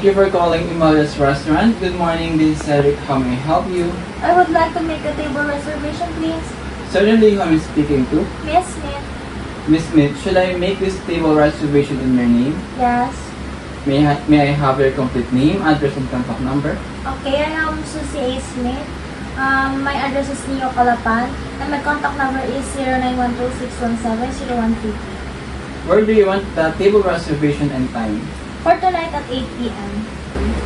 you for calling Emilia's Restaurant. Good morning, this is Cedric. How may I help you? I would like to make a table reservation, please. Certainly, who am I speaking to? Miss Smith. Miss Smith, should I make this table reservation in your name? Yes. May I have your complete name, address, and contact number? Okay, I am Susie A. Smith. My address is Neo Calapan, and my contact number is 0912-617-0133. Where do you want the table reservation and time? For tonight at 8 p.m.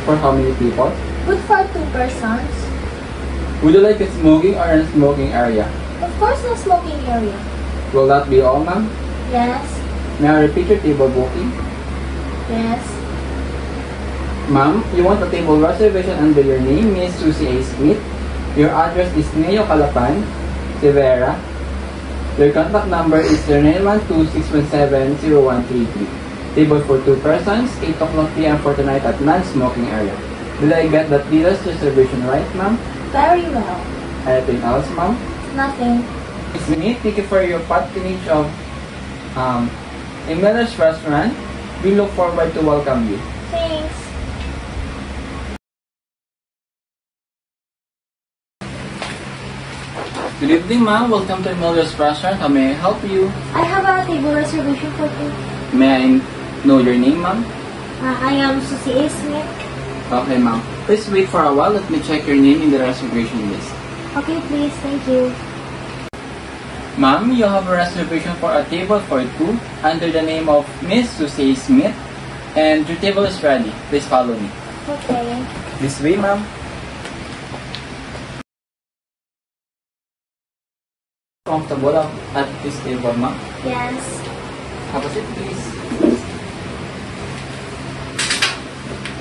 For how many people? Good for 2 persons. Would you like a smoking or non-smoking area? Of course, no smoking area. Will that be all, ma'am? Yes. May I repeat your table booking? Yes. Ma'am, you want a table reservation under your name, Miss Susie A. Smith. Your address is Neo Calapan, Severa. Your contact number is 0912-617-0133. Table for 2 persons, 8 o'clock p.m. for tonight at non-smoking area. Did I get that details reservation right, ma'am? Very well. Anything else, ma'am? Nothing. Miss Smith, thank you for your patronage of Emilia's Restaurant. We look forward to welcome you. Thanks. Good evening, ma'am. Welcome to Emilia's Restaurant. How may I help you? I have a table reservation for you. May I know your name, ma'am? I am Susie A. Smith. Okay, ma'am. Please wait for a while. Let me check your name in the reservation list. Okay, please. Thank you. Ma'am, you have a reservation for a table for 2 under the name of Miss Susie Smith. And your table is ready. Please follow me. Okay. This way, ma'am. Comfortable at this table, ma'am? Yes. Have a seat, please.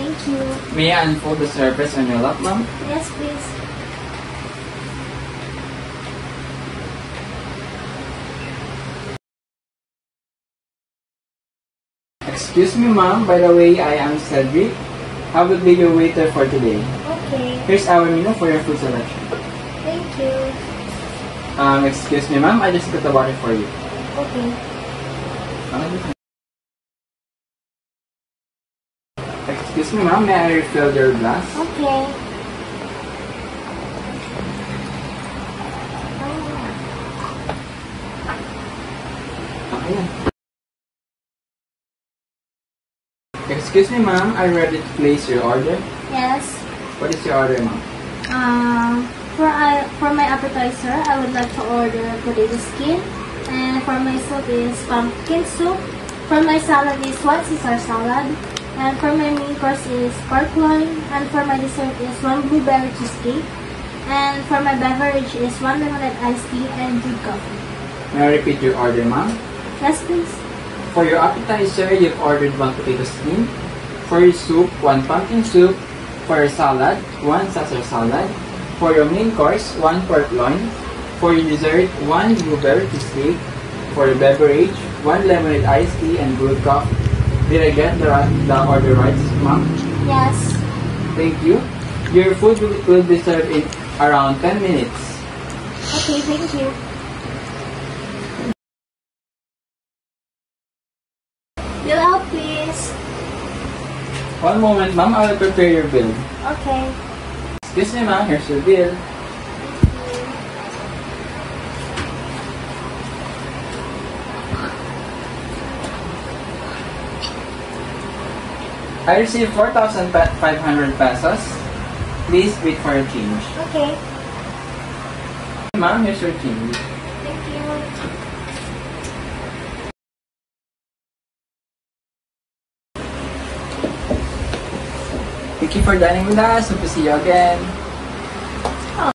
Thank you. May I unfold the surface on your lap, ma'am? Yes, please. Excuse me, ma'am. By the way, I am Cedric. I will be your waiter for today. Okay. Here's our menu for your food selection. Thank you. Excuse me, ma'am. I just got the water for you. Okay. Excuse me, ma'am. May I refill your glass? Okay. Okay. Excuse me, ma'am. Are you ready to place your order? Yes. What is your order, ma'am? For my appetizer, I would like to order potato skin, and for my soup is pumpkin soup. For my salad is 1 Caesar salad, and for my main course is pork loin, and for my dessert is 1 blueberry cheesecake, and for my beverage is 1 lemonade iced tea and good coffee. May I repeat your order, ma'am? Yes, please. For your appetizer, you've ordered 1 potato skin. For your soup, 1 pumpkin soup. For your salad, 1 Caesar salad. For your main course, 1 pork loin. For your dessert, 1 blueberry cheesecake. For your beverage, 1 lemonade iced tea and brewed coffee. Did I get the order right, ma'am? Yes. Thank you. Your food will be served in around 10 minutes. Okay, thank you. Bill out, please. One moment, ma'am. I will prepare your bill. Okay. Excuse me, ma'am. Here's your bill. I received 4,500 pesos. Please wait for your change. Okay. Ma'am, here's your change. Thank you. Thank you for dining with us. Hope to see you again.